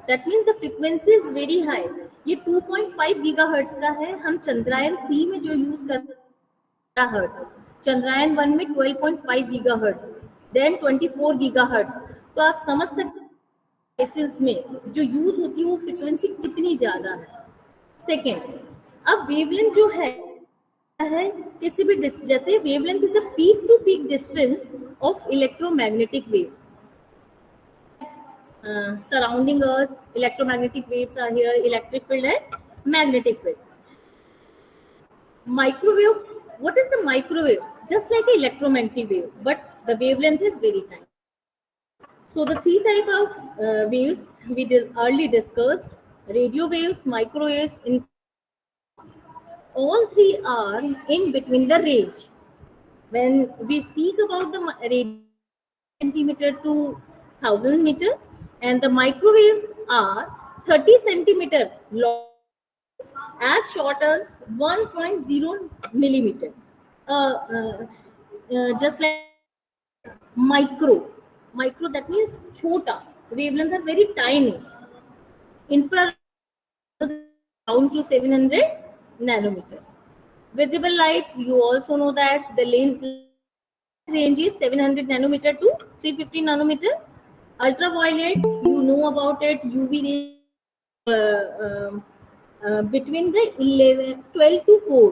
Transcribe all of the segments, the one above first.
That means the frequency is very high. ये 2.5 gigahertz का है। हम चंद्रयान 3 में जो यूज कर गीगाहर्ट्ज, चंद्रयान 1 में 12.5 गीगाहर्ट्ज, देन 24 गीगाहर्ट्ज। तो आप समझ सकते केसेस में जो यूज होती है वो फ्रीक्वेंसी कितनी ज्यादा है। सेकेंड, अब वेवलेंथ जो है किसी भी जैसे wavelength is a peak to peak distance of electromagnetic wave surrounding us. Electromagnetic waves are here, electric field and magnetic field. Microwave, what is the microwave? Just like an electromagnetic wave, but the wavelength is very tiny. So the three type of waves we early discussed: radio waves, microwaves. All three are in between the range. When we speak about the radio centimeter to 1000 meter, and the microwaves are 30 centimeter long, as short as 1.0 millimeter. Just like micro that means chota. Wavelengths are very tiny. Infrared down to 700 nanometer. Visible light, you also know that the length range is 700 nanometer to 350 nanometer. Ultraviolet, you know about it, UV rays between the 12 to 4.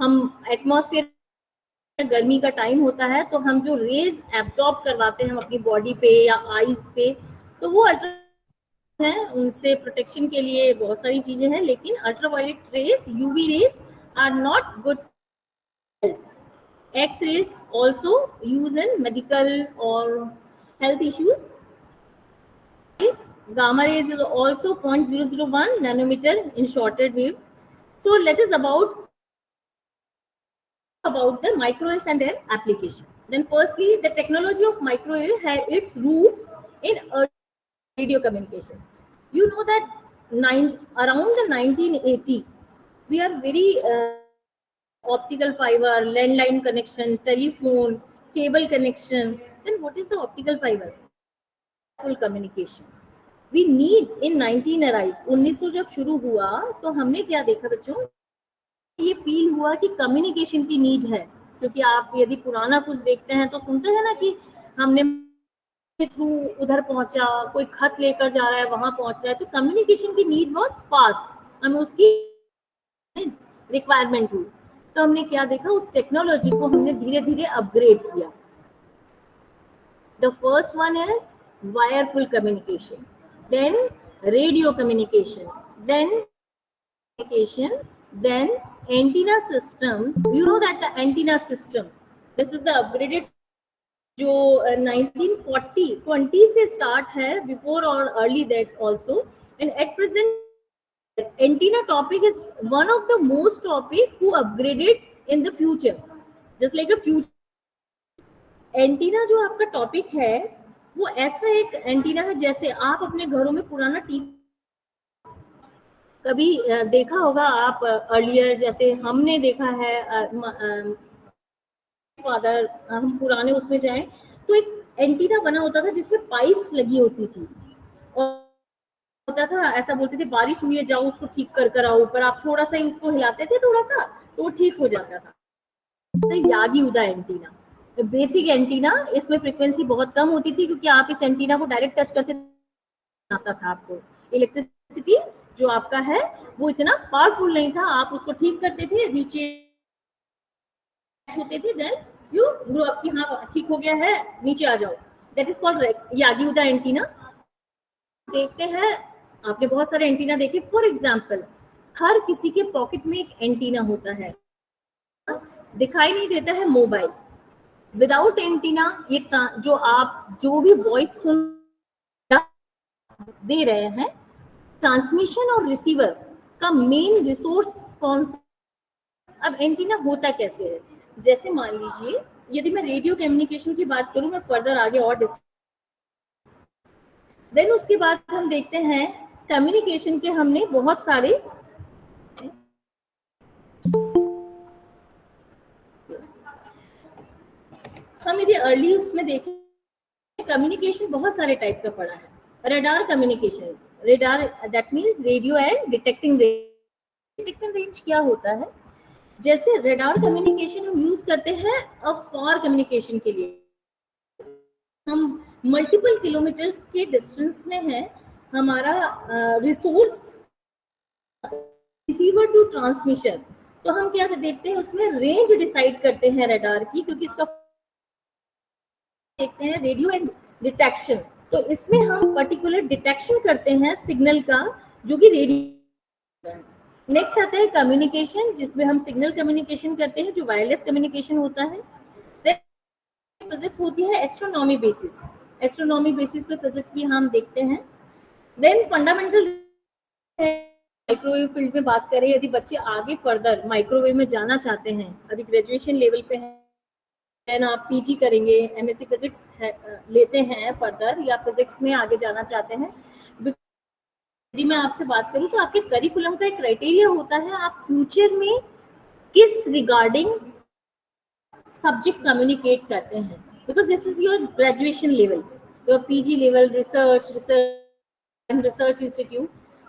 हम atmosphere गर्मी का time होता है तो हम जो raise absorb करवाते हैं हम अपनी बॉडी पे या आईज पे, तो वो अल्ट्रा है, उनसे प्रोटेक्शन के लिए बहुत सारी चीजें हैं, लेकिन ultraviolet rays, UV rays are not good. X-rays also used in medical or health issues. Gamma rays is also 0.001 nanometer in shorted wave. So let us about the microwaves and their application. Then firstly, the technology of microwave had its roots in radio communication. You know that around the 1980, we are very optical fiber, landline connection, telephone, cable connection. Then what is the optical fiber? Full communication. We need in 19 arise. 1900 जब शुरू हुआ तो हमने क्या देखा बच्चों, ये feel हुआ कि कम्युनिकेशन की नीड है, क्योंकि आप यदि पुराना कुछ देखते हैं तो सुनते हैं ना कि हमने थ्रू उधर पहुंचा, कोई खत लेकर जा रहा है वहां पहुंच रहा है, तो कम्युनिकेशन की नीड वाज फास्ट, हमें उसकी रिक्वायरमेंट हुई। तो हमने क्या देखा, उस टेक्नोलॉजी को हमने धीरे धीरे अपग्रेड किया. The first one is wireful communication, then radio communication, then antenna system. You know that the antenna system, this is the upgraded जो 1920 से स्टार्ट है, बिफोर और early that also, and at present antenna topic is one of the most topic who upgraded in the future, just like a future. Antenna जो आपका topic है वो ऐसा एक एंटीना है जैसे आप अपने घरों में पुराना टीवी कभी देखा होगा आप अर्लियर, जैसे हमने देखा है फादर, हम पुराने उसमें जाएं तो एक एंटीना बना होता था जिसमें पाइप्स लगी होती थी, और होता था ऐसा बोलते थे बारिश हुई है जाओ उसको ठीक कर आओ ऊपर, आप थोड़ा सा ही उसको हिलाते थे थोड़ा सा तो वो ठीक हो जाता था. Yagi Uda antenna, basic antenna, इसमें फ्रीक्वेंसी बहुत कम होती थी क्योंकि आप इस एंटीना को डायरेक्ट टच करते आता था, आपको इलेक्ट्रिसिटी जो आपका है वो इतना पावरफुल नहीं था, आप उसको ठीक करते थे, नीचे होते थे, देन यू ग्रो अप कि हाँ ठीक हो गया है नीचे आ जाओ, that is called Yagi Uda antenna. देखते हैं, आपने बहुत सारे एंटीना देखे. फॉर एग्जाम्पल, हर किसी के पॉकेट में एक एंटीना होता है, दिखाई नहीं देता है मोबाइल. विदाउट एंटीना ये जो आप जो भी वॉइस सुन दे रहे हैं, ट्रांसमिशन और रिसीवर का मेन रिसोर्स कौन सा. अब एंटीना होता कैसे है, जैसे मान लीजिए यदि मैं रेडियो कम्युनिकेशन की बात करूं, मैं फर्दर आगे और देन उसके बाद हम देखते हैं कम्युनिकेशन के हमने बहुत सारे हम यदि अर्ली उसमें देखें, कम्युनिकेशन बहुत सारे टाइप का पड़ा है. radar communication, radar that means radio and detecting range क्या होता है? जैसे रडार कम्युनिकेशन हम यूज करते हैं अब फॉर कम्युनिकेशन के लिए, हम मल्टीपल किलोमीटर्स के डिस्टेंस में है, हमारा रिसोर्स रिसीवर टू ट्रांसमिशन, तो हम क्या देखते हैं उसमें रेंज डिसाइड करते हैं रडार की, क्योंकि इसका देखते हैं रेडियो एंड डिटेक्शन, तो इसमें हम पर्टिकुलर डिटेक्शन करते हैं सिग्नल का जो कि रेडियो। नेक्स्ट आता है कम्युनिकेशन, जिसमें हम सिग्नल कम्युनिकेशन करते हैं जो वायरलेस कम्युनिकेशन होता है। फिजिक्स होती है एस्ट्रोनॉमी बेसिस, एस्ट्रोनॉमी बेसिस पे फिजिक्स भी हम देखते हैं। देन फंडामेंटल माइक्रोवेव फील्ड में बात करें, यदि बच्चे आगे फर्दर माइक्रोवेव में जाना चाहते हैं, अभी ग्रेजुएशन लेवल पे हैं, देन आप पीजी करेंगे, एमएससी फिजिक्स लेते हैं फर्दर, या फिजिक्स में आगे जाना चाहते हैं, यदि मैं आपसे बात करूं तो आपके करिकुलम का एक क्राइटेरिया होता है, आप फ्यूचर में किस रिगार्डिंग सब्जेक्ट कम्युनिकेट करते हैं, because this is your graduation level, your PG level, research institute,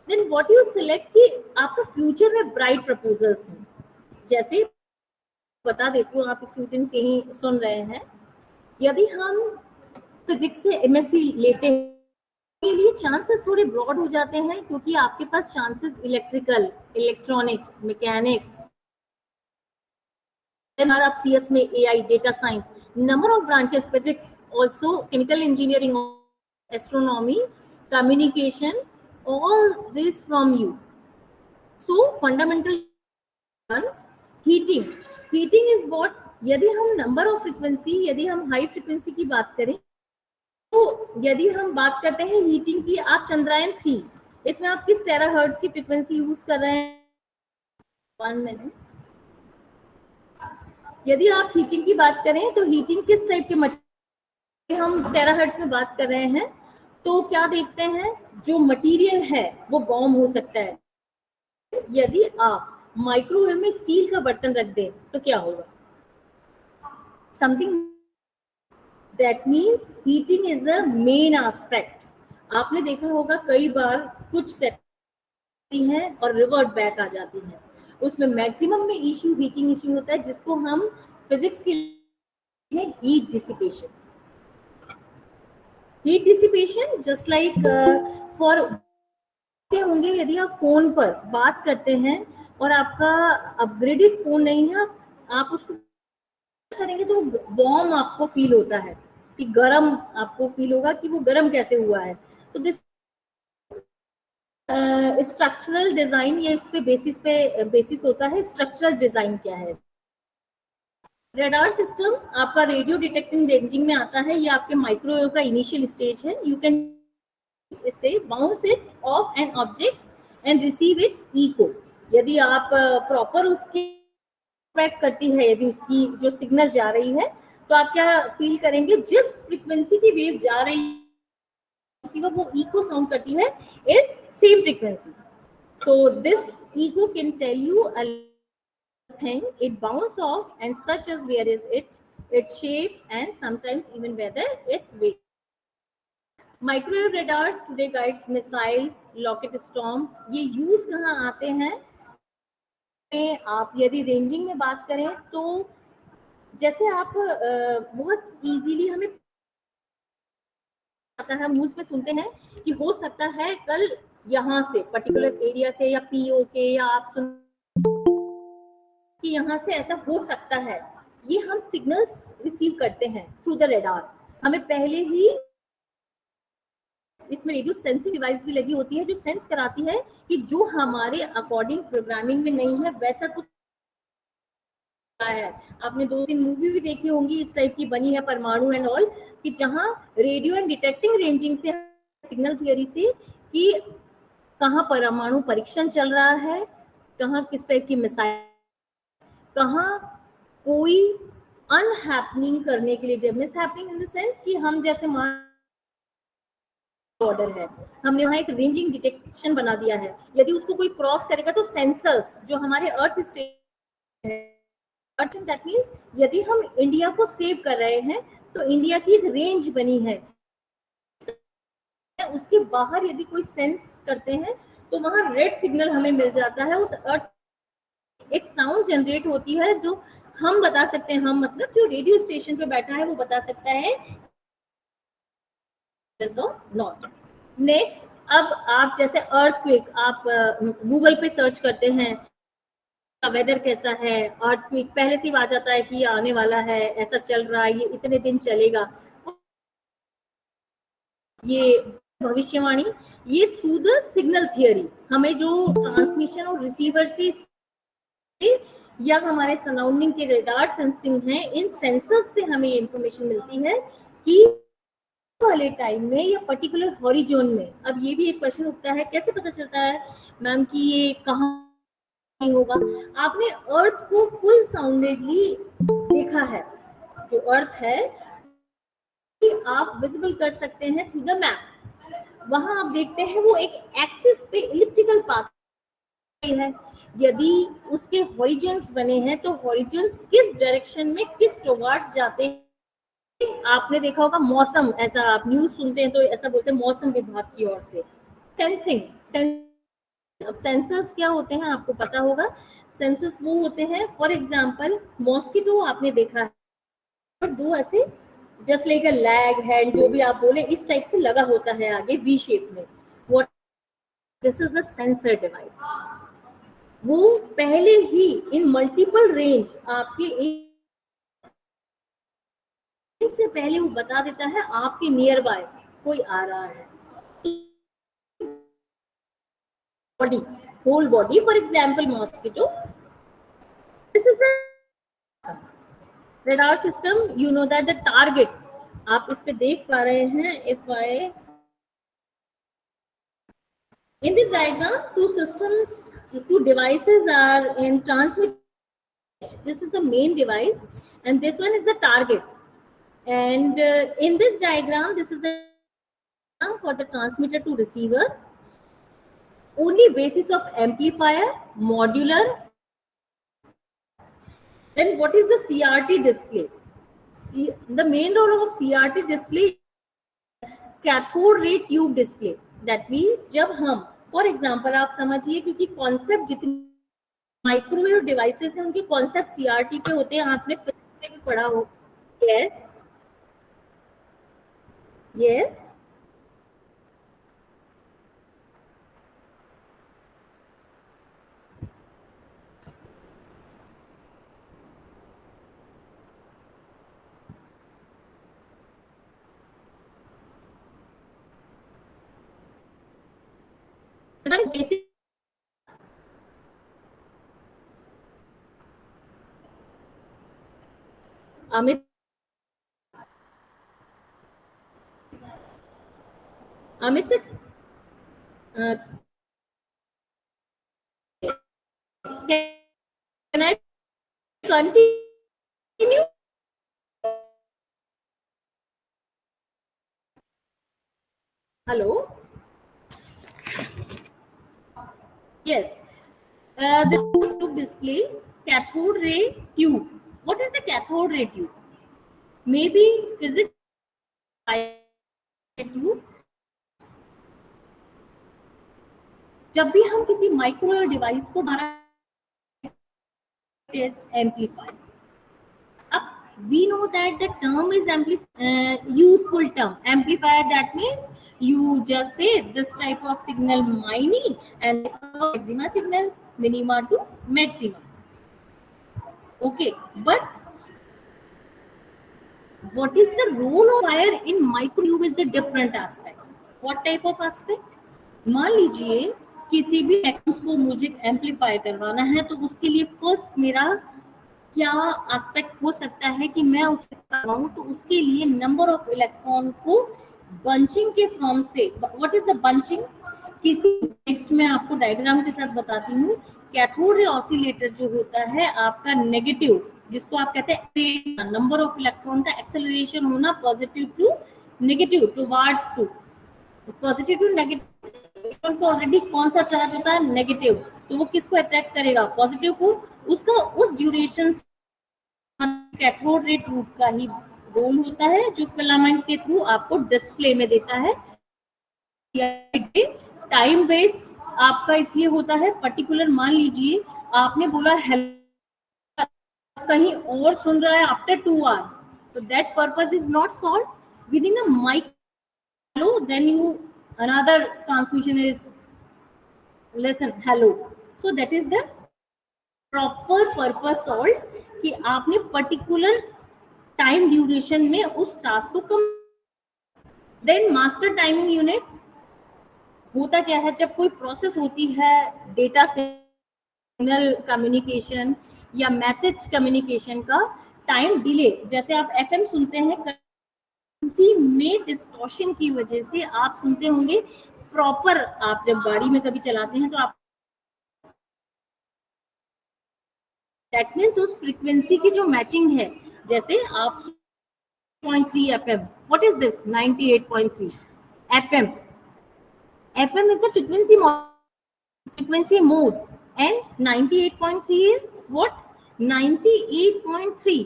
then what you select कि आपका फ्यूचर में ब्राइट प्रपोजल्स हैं। जैसे बता देती हूँ, आप स्टूडेंट्स यही सुन रहे हैं, यदि हम फिजिक्स से एमएससी लेते हैं के लिए चांसेस थोड़े ब्रॉड हो जाते हैं, क्योंकि आपके पास chances electrical, electronics, mechanics, then आप सीएस में AI, data science, number of branches, physics also, chemical engineering, astronomy, communication, all this from you. So fundamental one, heating is what, यदि हम नंबर ऑफ फ्रीक्वेंसी, यदि हम high frequency की बात करें, तो यदि हम बात करते हैं हीटिंग की, आप चंद्रयान 3, इसमें आप किस टेराहर्ट्ज की फ्रीक्वेंसी यूज कर रहे हैं? 1 मिनट। यदि आप हीटिंग की बात करें तो हीटिंग किस टाइप के मटेरियल, हम टेराहर्ट्ज में बात कर रहे हैं, तो क्या देखते हैं, जो मटेरियल है वो बॉम हो सकता है। यदि आप माइक्रोवेव में स्टील का बर्तन रख दें तो क्या होगा? Something, that means heating is a main aspect. आपने देखा होगा कई बार कुछ सेट हैं और रिवर्ट बैक आ जाती है, उसमें मैक्सिमम में इश्यू हीटिंग इश्यू होता है, जिसको हम फिजिक्स के लिए heat dissipation, heat dissipation just like for होंगे, यदि आप फोन पर बात करते हैं और आपका अपग्रेडेड फोन नहीं है, आप उसको करेंगे तो वार्म आपको फील होता है, कि गर्म आपको फील होगा कि वो गर्म कैसे हुआ है। तो दिस स्ट्रक्चरल डिजाइन, ये इस पे बेसिस होता है, स्ट्रक्चरल डिजाइन क्या है। रडार सिस्टम आपका रेडियो डिटेक्टिंग रेंजिंग में आता है, ये आपके माइक्रोवेव का इनिशियल स्टेज है। यू कैन इससे bounce it off an object and receive it echo, यदि आप प्रॉपर उसके ट्रैक करती है, यदि उसकी जो सिग्नल जा रही है, तो आप क्या फील करेंगे, जिस फ्रीक्वेंसी की वेव जा रही है वो इको साउंड करती है, is same frequency. So this echo can tell you a thing, it bounce off and such as where is it, its shape, and sometimes even whether its weight. Microwave radars today guides missiles, rocket storm, ये use कहाँ आते हैं? आप यदि ranging में बात करें तो जैसे आप बहुत इजीली हमें आता है, हम न्यूज में सुनते हैं कि हो सकता है कल यहाँ से पर्टिकुलर एरिया से या पीओ के, या आप सुन कि यहाँ से ऐसा हो सकता है, ये हम सिग्नल्स रिसीव करते हैं थ्रू द रडार। हमें पहले ही इसमें रेडियो सेंसिंग डिवाइस भी लगी होती है, जो सेंस कराती है कि जो हमारे अकॉर्डिंग प्रोग्रामिंग में नहीं है वैसा कुछ है। आपने 2-3 मूवी भी देखी होंगी इस टाइप की बनी है, परमाणु एंड ऑल, कि जहां रेडियो एंड डिटेक्टिंग रेंजिंग से, सिग्नल थियरी से, कि कहाँ परमाणु परीक्षण चल रहा है, कहाँ किस टाइप की मिसाइल, कहाँ कोई अनहैपनिंग करने के लिए, जब मिसहैपनिंग इन द सेंस कि हम जैसे ऑर्डर है, हमने वहां एक रेंजिंग डिटेक्शन बना दिया है, यदि उसको कोई क्रॉस करेगा तो सेंसर्स जो हमारे अर्थ स्टेशन है, अर्थ दैट मींस यदि हम इंडिया को सेव कर रहे हैं तो इंडिया की एक रेंज बनी है, उसके बाहर यदि कोई सेंस करते हैं तो वहां रेड सिग्नल हमें मिल जाता है। उस अर्थ एक साउंड जनरेट होती है जो हम बता सकते हैं, हम मतलब जो रेडियो स्टेशन पे बैठा है वो बता सकता है नॉट। नेक्स्ट, अब आप जैसे अर्थक्वेक आप गूगल पे सर्च करते हैं वेदर कैसा है, अर्थक्वेक पहले से ही आ जाता है कि ये आने वाला है, ऐसा चल रहा है, ये इतने दिन चलेगा। ये भविष्यवाणी, ये थ्रू द सिग्नल थियरी हमें जो ट्रांसमिशन और रिसीवर से या हमारे सराउंडिंग के रेडार सेंसिंग है, इन सेंसर्स से हमें ये इंफॉर्मेशन मिलती है कि वाले टाइम में या पर्टिकुलर हॉरिजोन में। अब ये भी एक क्वेश्चन उठता है, कैसे पता चलता है मैम कि ये कहाँ होगा? आपने अर्थ को फुल साउंडेडली देखा है, जो अर्थ है कि आप विजिबल कर सकते हैं थ्रू द मैप। वहां आप देखते हैं वो एक एक्सिस पे इलिप्टिकल पाथ है। यदि उसके हॉरिजन्स बने हैं तो हॉरिजन्स किस डायरेक्शन में किस टुवर्ड्स जाते हैं। आपने देखा होगा मौसम, ऐसा आप न्यूज सुनते हैं तो ऐसा बोलते हैं मौसम विभाग की ओर से। सेंसिंग, अब सेंसर्स क्या होते हैं आपको पता होगा। सेंसर्स वो होते हैं, फॉर एग्जांपल मॉस्किटो आपने देखा है और दो ऐसे just like a lag head, जो भी आप बोले इस टाइप से लगा होता है आगे वी शेप में। What this is a sensor device. वो पहले ही इन मल्टीपल रेंज आपके से पहले वो बता देता है आपके नियर बाय कोई आ रहा है। Body, whole body, for example mosquito, this is the radar system, you know that the target, आप इस पे देख पा रहे हैं। if I in this diagram two systems, two devices are in transmit. This is the main device and this one is the target, and in this diagram this is the for the transmitter to receiver, only basis of amplifier, modular. Then what is the CRT display? The main role of CRT display, cathode ray tube display. That means जब हम for example आप समझिए, क्योंकि concept जितनी microwave devices हैं उनके concept CRT पे होते हैं, आपने फिजिक्स में भी पढ़ा हो। Yes yes, basic Amit Amit से can I continue? Hello, yes, the tube display cathode ray tube. What is the cathode ray tube? Maybe physics tube। जब भी हम किसी माइक्रोवेव डिवाइस को एम्पलीफाई, अब we know that the term is useful term amplifier, that means you just say this type of signal mini and maxima signal minima to maximum, okay, but what is the role of wire in microtube is the different aspect। what type of aspect? मान लीजिए किसी भी network को मुझे amplify करवाना है तो उसके लिए फर्स्ट मेरा क्या एस्पेक्ट हो सकता है कि मैं उसे करवाऊं, तो उसके लिए नंबर ऑफ इलेक्ट्रॉन को बंचिंग के फॉर्म से। What is the bunching? किसी नेक्स्ट में आपको डायग्राम के साथ बताती हूँ। कैथोड रे ऑसिलेटर जो होता है आपका नेगेटिव, जिसको आप कहते हैं नंबर ऑफ इलेक्ट्रॉन का एक्सेलरेशन होना positive to negative towards to positive to negative, को ऑलरेडी कौन सा चार्ज होता है? नेगेटिव, तो वो किसको अट्रैक्ट करेगा? पॉजिटिव को। उसका उस ड्यूरेशन कैथोड रे ट्यूब का ही रोल होता है जो फिलामेंट के थ्रू आपको डिस्प्ले में देता है टाइम बेस आपका इसलिए होता है पर्टिकुलर, मान लीजिए आपने बोला हेलो, कहीं और सुन रहा है आफ्टर 2 आवर, तो that purpose is not solve with in a micro, then you another transmission is listen hello, so that is the proper purpose solved कि आपने पर्टिकुलर टाइम ड्यूरेशन में उस टास्क को कम। देन मास्टर टाइमिंग यूनिट होता क्या है, जब कोई प्रोसेस होती है डेटा सिग्नल कम्युनिकेशन या मैसेज कम्युनिकेशन का टाइम डिले, जैसे आप एफएम सुनते हैं, किसी में डिस्टॉर्शन की वजह से आप सुनते होंगे प्रॉपर, आप जब गाड़ी में कभी चलाते हैं तो आप, दैट मीन्स उस फ्रीक्वेंसी की जो मैचिंग है, जैसे आप 0.3 FM, what is this 98.3 FM, FM is the frequency mode and 98.3 is what 98.3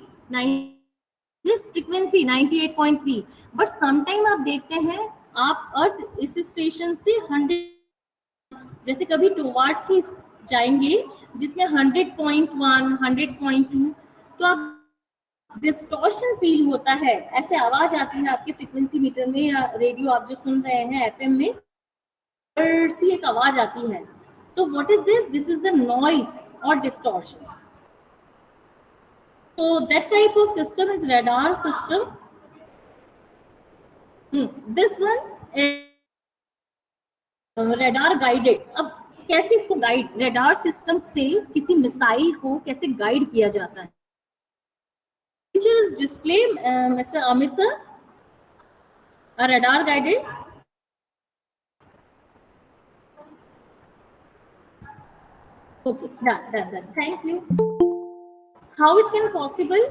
frequency 98.3, but sometime आप देखते हैं आप अर्थ इस स्टेशन से 100, जैसे कभी टुवार्ड्स से जाएंगे जिसमें 100.1 100.2, तो आप डिस्टॉर्शन फील होता है, ऐसे आवाज आती है आपके फ्रीक्वेंसी मीटर में या रेडियो आप जो सुन रहे हैं एफएम में, सी एक आवाज आती है, तो what is this, this is the noise और distortion. So that type of system is radar system. This one is radar guided. अब कैसे इसको गाइड, रेडार सिस्टम से किसी मिसाइल को कैसे गाइड किया जाता है, features display mister Amit sir, radar guided. Okay, done. Thank you. How it can possible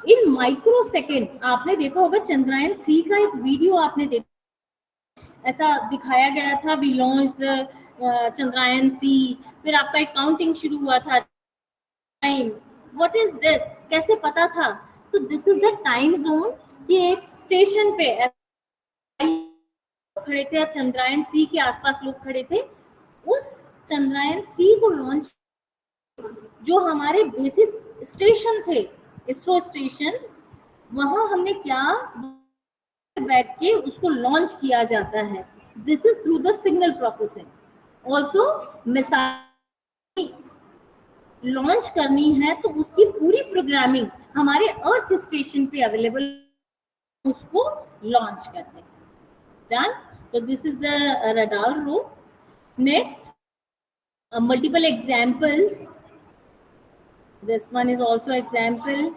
in microsecond, आपने देखा होगा चंद्रयान 3 का एक वीडियो आपने देखा, ऐसा दिखाया गया था, वी लॉन्च द चंद्रयान 3, फिर आपका एक काउंटिंग शुरू हुआ था टाइम, व्हाट इज दिस, कैसे पता था, तो this is the time zone कि एक स्टेशन पे खड़े थे, चंद्रयान 3 के आसपास लोग खड़े थे, उस चंद्रयान 3 को लॉन्च, जो हमारे बेसिस स्टेशन थे इसरो स्टेशन, वहां हमने क्या बैठ के उसको लॉन्च किया जाता है, this is through the signal processing. Also missile launch करनी है तो उसकी पूरी प्रोग्रामिंग हमारे अर्थ स्टेशन पे अवेलेबल, उसको लॉन्च करते हैं, डन। तो this is the radar row. Next multiple examples, this one is also example,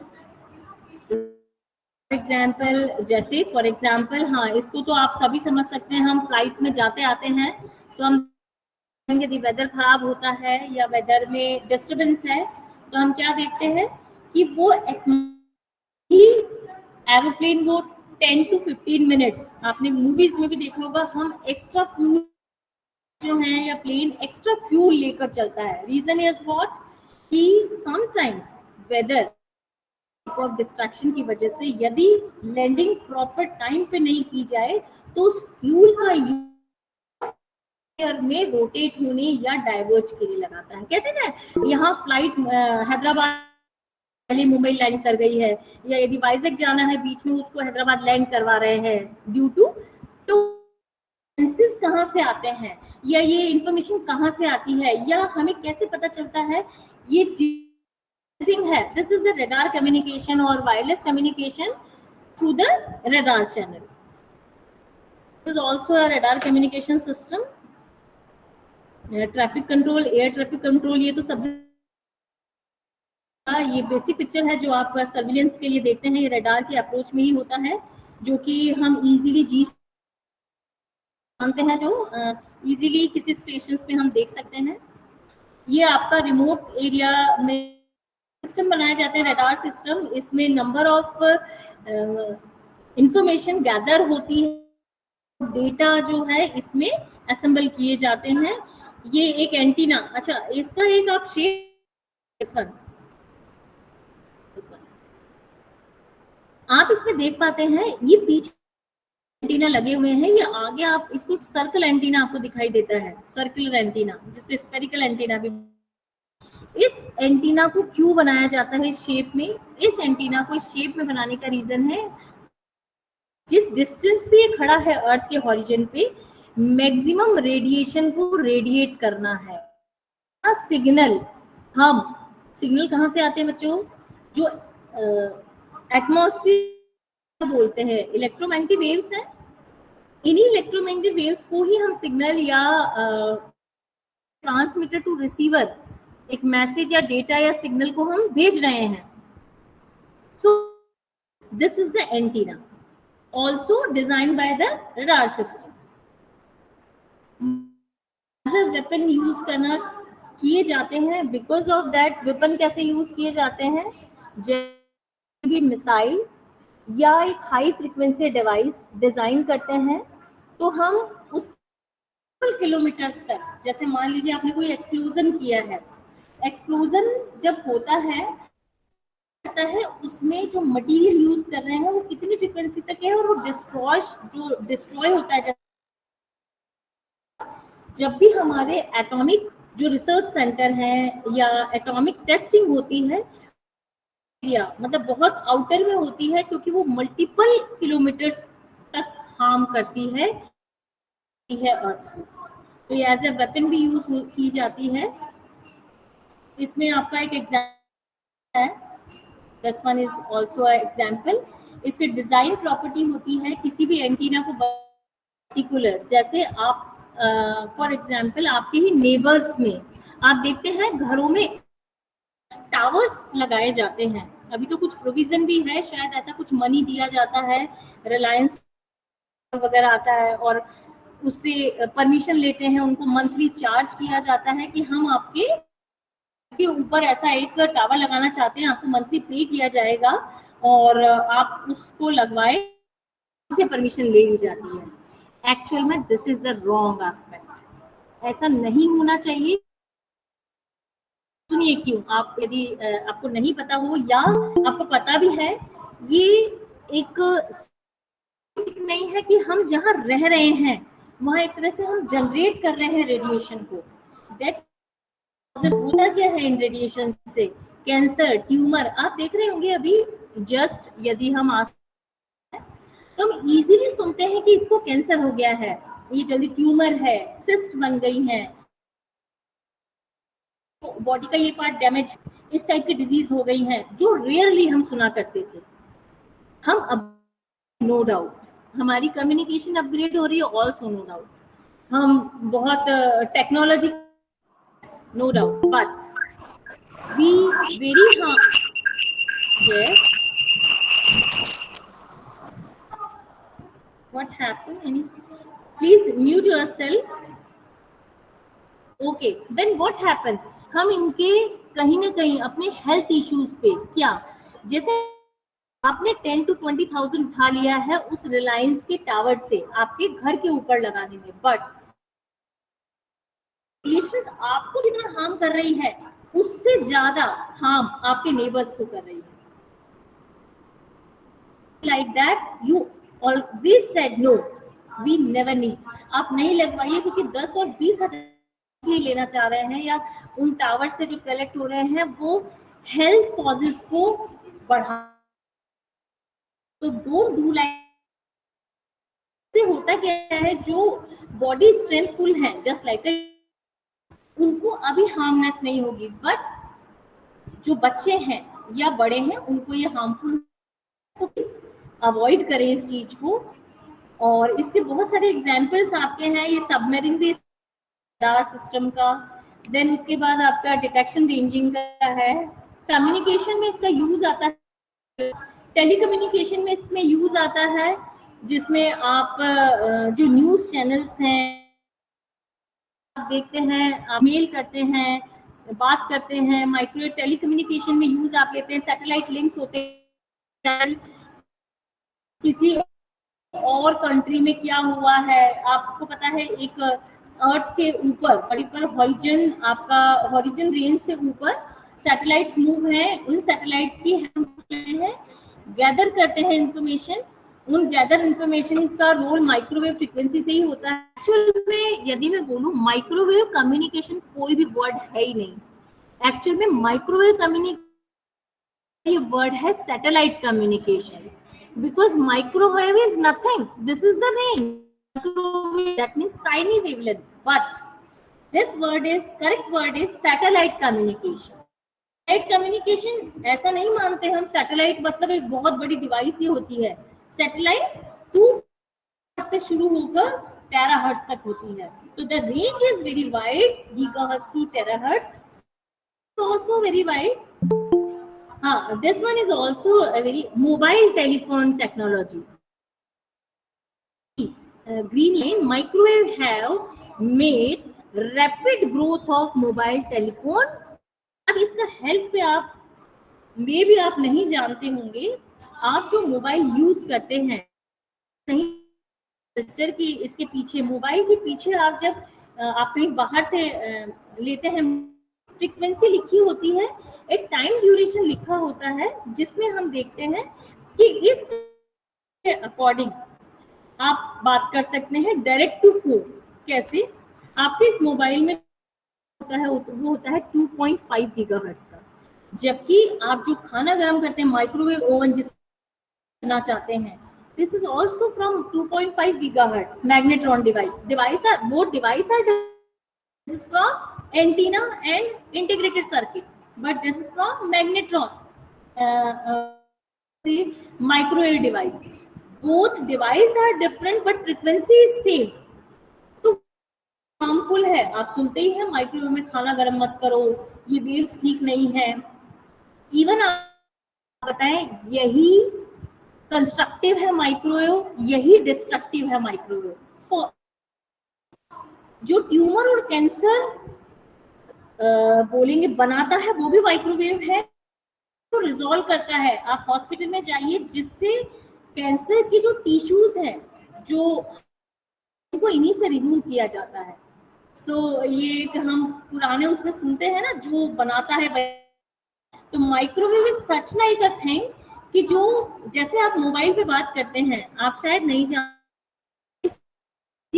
जैसे फॉर एग्जाम्पल, हाँ इसको तो आप सभी समझ सकते हैं, हम फ्लाइट में जाते आते हैं तो हम यदि वेदर खराब होता है या वेदर में डिस्टरबेंस है तो हम क्या देखते हैं कि वो एरोप्लेन वो 10 to 15 मिनट्स, आपने मूवीज में भी देखा होगा, हम एक्स्ट्रा फ्यूल जो है या प्लेन एक्स्ट्रा फ्यूल लेकर चलता है, रीजन इज व्हाट कि समटाइम्स वेदर और डिस्ट्रैक्शन की वजह से यदि लैंडिंग प्रॉपर टाइम पे नहीं की जाए तो उस फ्यूल का यूज में रोटेट होने या डाइवर्ज के लिए लगाता है। कहते हैं ना, यहाँ फ्लाइट हैदराबाद मुंबई लैंड कर गई है, या यदि वाइजैक जाना है बीच में उसको हैदराबाद लैंड करवा रहे हैं ड्यू टू, तो सेंसेस कहाँ से आते हैं या ये इंफॉर्मेशन कहाँ से आती है या हमें कैसे पता चलता है, ये है, this is the radar communication or wireless communication through the radar channel. This is also a radar communication system. Traffic control, air traffic control, ये तो सब, ये बेसिक पिक्चर है जो आप सर्विलेंस के लिए देखते हैं, ये रडार के अप्रोच में ही होता है, जो कि हम इजीली जी जानते हैं, जो इजीली किसी स्टेशन पे हम देख सकते हैं। ये आपका रिमोट एरिया में सिस्टम बनाए जाते हैं, रडार सिस्टम, इसमें नंबर ऑफ इंफॉर्मेशन गैदर होती है, डेटा जो है इसमें असेंबल किए जाते हैं। ये एक एंटीना, अच्छा इसका एक आप शेप आप इसमें देख पाते हैं, ये पीछे एंटीना लगे हुए हैं, ये आगे आप इसको सर्कल एंटीना आपको दिखाई देता है, सर्कुलर एंटीना, जिसपे स्फेरिकल एंटीना भी। इस एंटीना को क्यों बनाया जाता है इस शेप में? इस एंटीना को इस शेप में बनाने का रीजन है, जिस डिस्टेंस पे ये खड़ा है अर्थ के हॉरिजन पे, मैक्सिमम रेडिएशन को रेडिएट करना है। सिग्नल, हम सिग्नल कहाँ से आते हैं बच्चों? जो एटमॉस्फेयर बोलते हैं, इलेक्ट्रोमैग्नेटिक वेव्स हैं, इन्हीं इलेक्ट्रोमैग्नेटिक वेव्स को ही हम सिग्नल या ट्रांसमीटर टू रिसीवर, एक मैसेज या डेटा या सिग्नल को हम भेज रहे हैं। So this is the antenna, also design by the radar system. Weapon use करना किए जाते हैं, बिकॉज ऑफ दैट वेपन कैसे यूज किए जाते हैं? जब भी मिसाइल या एक हाई फ्रीक्वेंसी डिवाइस डिजाइन करते हैं तो हम उस किलोमीटर्स तक, जैसे मान लीजिए आपने कोई एक्सप्लोजन किया है, एक्सप्लोजन जब होता है उसमें जो मटेरियल यूज कर रहे हैं वो कितनी फ्रीक्वेंसी तक है, और वो डिस्ट्रॉय होता है। जब भी हमारे एटॉमिक जो रिसर्च सेंटर हैं या एटॉमिक टेस्टिंग होती है, या मतलब बहुत आउटर में होती है, क्योंकि वो मल्टीपल किलोमीटर्स तक हार्म करती है अर्थ को, तो ये एज ए वेपन भी यूज की जाती है। इसमें आपका एक एग्जाम्पल है, this one is also a example. इसके डिजाइन प्रॉपर्टी होती है किसी भी एंटीना को पर्टिकुलर, जैसे आप फॉर एग्जाम्पल आपके ही नेबर्स में आप देखते हैं घरों में टावर्स लगाए जाते हैं। अभी तो कुछ प्रोविजन भी है, शायद ऐसा कुछ मनी दिया जाता है, रिलायंस वगैरह आता है और उससे परमिशन लेते हैं, उनको मंथली चार्ज किया जाता है कि हम आपके ऊपर ऐसा एक टावर लगाना चाहते हैं, आपको मंथली पे किया जाएगा और आप उसको लगवाए, से परमिशन ले ली जाती है। एक्चुअल में this is the wrong aspect, ऐसा नहीं होना चाहिए। सुनिए क्यों, आप यदि आपको नहीं पता हो या आपको पता भी है, ये एक नहीं है कि हम जहाँ रह रहे हैं वहां एक तरह से हम जनरेट कर रहे हैं रेडिएशन को। दैट होता क्या है इन रेडिएशन से? कैंसर, ट्यूमर, आप देख रहे होंगे अभी जस्ट, यदि हम तो हम इजीली सुनते हैं कि इसको कैंसर हो गया है, ये जल्दी ट्यूमर है, सिस्ट बन गई है, तो बॉडी का ये पार्ट डैमेज, इस टाइप की डिजीज हो गई है, जो रेयरली हम सुना करते थे। हम अब नो डाउट हमारी कम्युनिकेशन अपग्रेड हो रही है, ऑल्सो नो डाउट हम बहुत technology, no doubt, but we very what happened? Please mute yourself. Okay, then what happened? हम इनके कहीं ना कहीं अपने हेल्थ इश्यूज पे, क्या जैसे आपने 10 to 20,000 उठा लिया है उस रिलायंस के टावर से आपके घर के ऊपर लगाने में, बट रेडिएशन आपको जितना हार्म कर रही है उससे ज्यादा हार्म आपके नेबर्स को कर रही है। Like that you always said no, we never need, आप नहीं लगवाइए, क्योंकि 10 और 20 हजार लेना चाह रहे हैं या उन टावर से जो कलेक्ट हो रहे हैं वो हेल्थ कॉजेस को बढ़ा, तो डोंट डू लाइक। होता क्या है, जो बॉडी स्ट्रेंथफुल है जस्ट लाइक उनको अभी हार्मनेस नहीं होगी, बट जो बच्चे हैं या बड़े हैं उनको ये हार्मफुल, तो अवॉइड करें इस चीज को। और इसके बहुत सारे एग्जाम्पल्स आपके हैं, ये सबमरीन बेस्ड रडार सिस्टम का, देन उसके बाद आपका डिटेक्शन रेंजिंग का है, कम्युनिकेशन में इसका यूज आता है, टेलीकम्युनिकेशन में इसमें यूज आता है, जिसमें आप जो न्यूज चैनल्स हैं आप देखते हैं, आप मेल करते हैं, बात करते हैं, माइक्रोवेव टेलीकम्युनिकेशन में यूज आप लेते हैं, सैटेलाइट लिंक्स होते हैं, किसी और कंट्री में क्या हुआ है आपको पता है, एक अर्थ के ऊपर पर्टिकुलर हॉरिजन, आपका हॉरिजन रेंज से ऊपर सैटेलाइट्स मूव हैं, उन सैटेलाइट की हम हैं गैदर करते हैं इंफॉर्मेशन, उन गैदर इंफॉर्मेशन का रोल माइक्रोवेव फ्रीक्वेंसी से ही होता है। एक्चुअल में यदि मैं बोलूं माइक्रोवेव कम्युनिकेशन कोई भी वर्ड है ही नहीं। एक्चुअल में माइक्रोवेव कम्युनिकेशन ये वर्ड है satellite communication, because microwave is nothing, this is the range, microwave that means tiny wavelength, but this word is correct word is satellite communication। Satellite communication ऐसा नहीं मानते हम, satellite मतलब एक बहुत बड़ी डिवाइस ही होती है। सैटेलाइट 2 से शुरू होकर टेराहर्ट्ज तक होती है, तो the range is very wide, gigahertz to terahertz also very wide। This one is also a very mobile telephone technology। Green line microwave have made rapid growth of mobile telephone। अब इसका health पे आप मे भी आप नहीं जानते होंगे, आप जो मोबाइल यूज करते हैं नहीं कल्चर की इसके पीछे, मोबाइल के पीछे आप जब आप कहीं बाहर से लेते हैं, फ्रीक्वेंसी लिखी होती है, एक टाइम ड्यूरेशन लिखा होता है, जिसमें हम देखते हैं कि इस अकॉर्डिंग आप बात कर सकते हैं डायरेक्ट टू फोन। कैसे? आपके इस मोबाइल में होता है वो होता है 2.5 गीगाहर्ट्ज का, जबकि आप जो खाना गर्म करते हैं माइक्रोवेव ओवन जिस करना चाहते हैं, this is also from 2.5 gigahertz magnetron device are both device are this is from antenna and integrated circuit, but this is from magnetron the microwave device, both device are different but frequency is same। तो harmful है, आप सुनते ही हैं microwave में खाना गर्म मत करो, ये वेव्स ठीक नहीं है। इवन आप बताएं यही कंस्ट्रक्टिव है माइक्रोवेव, यही डिस्ट्रक्टिव है माइक्रोवेव। जो ट्यूमर और कैंसर बोलेंगे बनाता है वो भी माइक्रोवेव है, तो रिजॉल्व करता है। आप हॉस्पिटल में जाइए, जिससे कैंसर की जो टिश्यूज हैं जो उनको इन्हीं से रिमूव किया जाता है। सो ये एक हम पुराने उसमें सुनते हैं ना, जो बनाता है। तो microwave is such like a thing कि जो जैसे आप मोबाइल पे बात करते हैं, आप शायद नहीं जानते,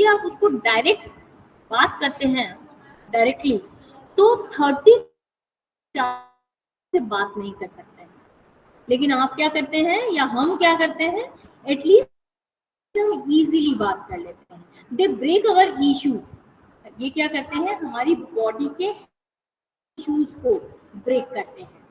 आप उसको डायरेक्ट बात करते हैं डायरेक्टली, तो 30 से बात नहीं कर सकते। लेकिन आप क्या करते हैं या हम क्या करते हैं, एटलीस्ट हम इजीली बात कर लेते हैं। दे ब्रेक अवर इश्यूज, ये क्या करते हैं, हमारी बॉडी के इश्यूज को ब्रेक करते हैं।